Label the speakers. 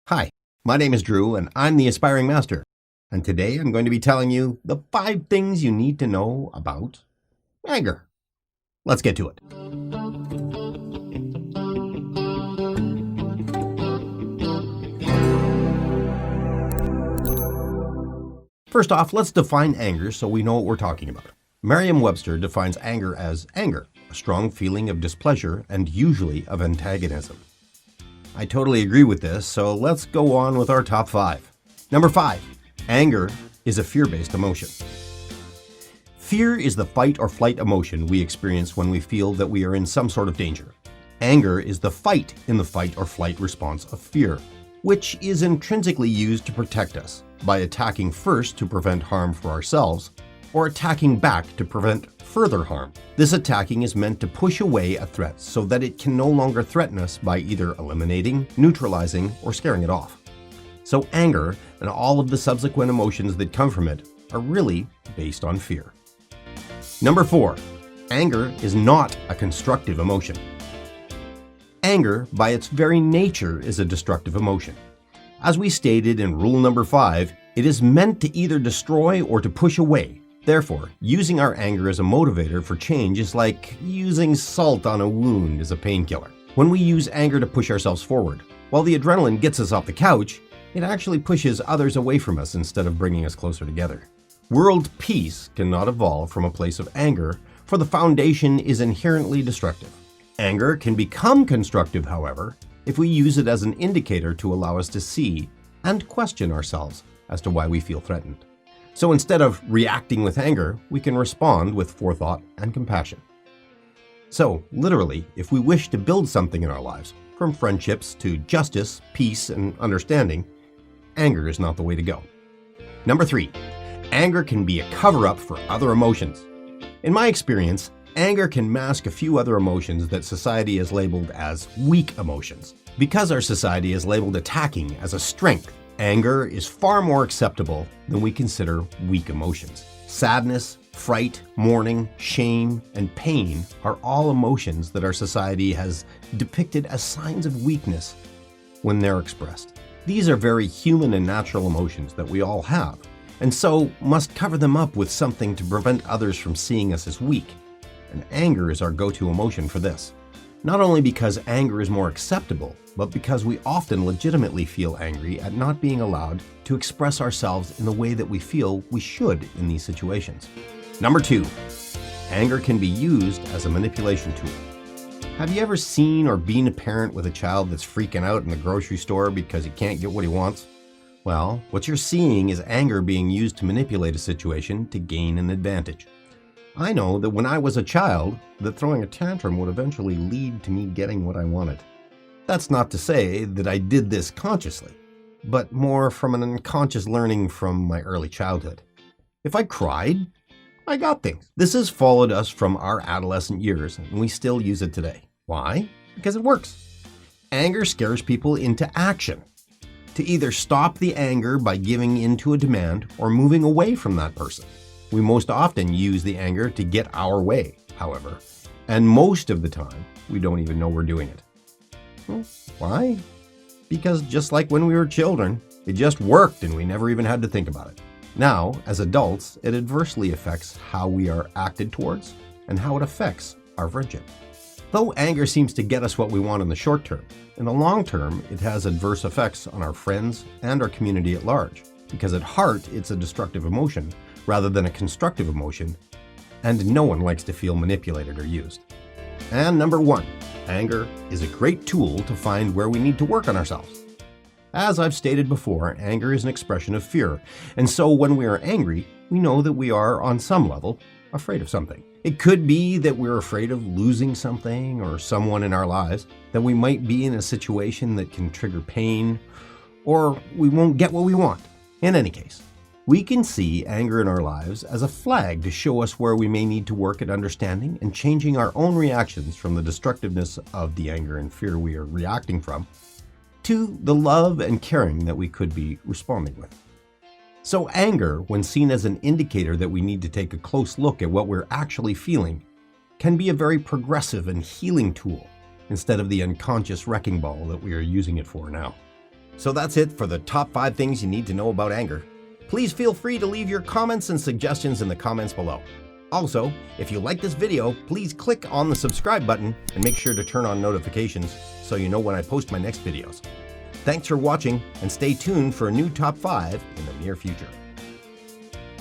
Speaker 1: Hi, my name is Drew and I'm the Aspiring Master. And today I'm going to be telling you the 5 things you need to know about anger. Let's get to it. First off, let's define anger so we know what we're talking about. Merriam-Webster defines anger as anger, a strong feeling of displeasure and usually of antagonism. I totally agree with this, so let's go on with our top 5. Number 5, anger is a fear-based emotion. Fear is the fight or flight emotion we experience when we feel that we are in some sort of danger. Anger is the fight in the fight or flight response of fear, which is intrinsically used to protect us by attacking first to prevent harm for ourselves, or attacking back to prevent further harm. This attacking is meant to push away a threat so that it can no longer threaten us by either eliminating, neutralizing, or scaring it off. So anger and all of the subsequent emotions that come from it are really based on fear. Number 4, anger is not a constructive emotion. Anger, by its very nature, is a destructive emotion. As we stated in rule number 5, it is meant to either destroy or to push away. Therefore, using our anger as a motivator for change is like using salt on a wound as a painkiller. When we use anger to push ourselves forward, while the adrenaline gets us off the couch, it actually pushes others away from us instead of bringing us closer together. World peace cannot evolve from a place of anger, for the foundation is inherently destructive. Anger can become constructive, however, if we use it as an indicator to allow us to see and question ourselves as to why we feel threatened. So instead of reacting with anger, we can respond with forethought and compassion. So, literally, if we wish to build something in our lives, from friendships to justice, peace, and understanding, anger is not the way to go. Number 3, anger can be a cover-up for other emotions. In my experience, anger can mask a few other emotions that society has labeled as weak emotions. Because our society has labeled attacking as a strength, anger is far more acceptable than we consider weak emotions. Sadness, fright, mourning, shame, and pain are all emotions that our society has depicted as signs of weakness when they're expressed. These are very human and natural emotions that we all have, and so must cover them up with something to prevent others from seeing us as weak. And anger is our go-to emotion for this. Not only because anger is more acceptable, but because we often legitimately feel angry at not being allowed to express ourselves in the way that we feel we should in these situations. Number 2, anger can be used as a manipulation tool. Have you ever seen or been a parent with a child that's freaking out in the grocery store because he can't get what he wants? Well, what you're seeing is anger being used to manipulate a situation to gain an advantage. I know that when I was a child, that throwing a tantrum would eventually lead to me getting what I wanted. That's not to say that I did this consciously, but more from an unconscious learning from my early childhood. If I cried, I got things. This has followed us from our adolescent years, and we still use it today. Why? Because it works. Anger scares people into action. To either stop the anger by giving in to a demand or moving away from that person. We most often use the anger to get our way, however, and most of the time, we don't even know we're doing it. Well, why? Because just like when we were children, it just worked and we never even had to think about it. Now, as adults, it adversely affects how we are acted towards and how it affects our friendship. Though anger seems to get us what we want in the short term, in the long term, it has adverse effects on our friends and our community at large, because at heart, it's a destructive emotion rather than a constructive emotion, and no one likes to feel manipulated or used. And number 1, anger is a great tool to find where we need to work on ourselves. As I've stated before, anger is an expression of fear, and so when we are angry, we know that we are, on some level, afraid of something. It could be that we're afraid of losing something or someone in our lives, that we might be in a situation that can trigger pain, or we won't get what we want. In any case, we can see anger in our lives as a flag to show us where we may need to work at understanding and changing our own reactions from the destructiveness of the anger and fear we are reacting from to the love and caring that we could be responding with. So anger, when seen as an indicator that we need to take a close look at what we're actually feeling, can be a very progressive and healing tool instead of the unconscious wrecking ball that we are using it for now. So that's it for the top 5 things you need to know about anger. Please feel free to leave your comments and suggestions in the comments below. Also, if you like this video, please click on the subscribe button and make sure to turn on notifications so you know when I post my next videos. Thanks for watching, and stay tuned for a new top 5 in the near future.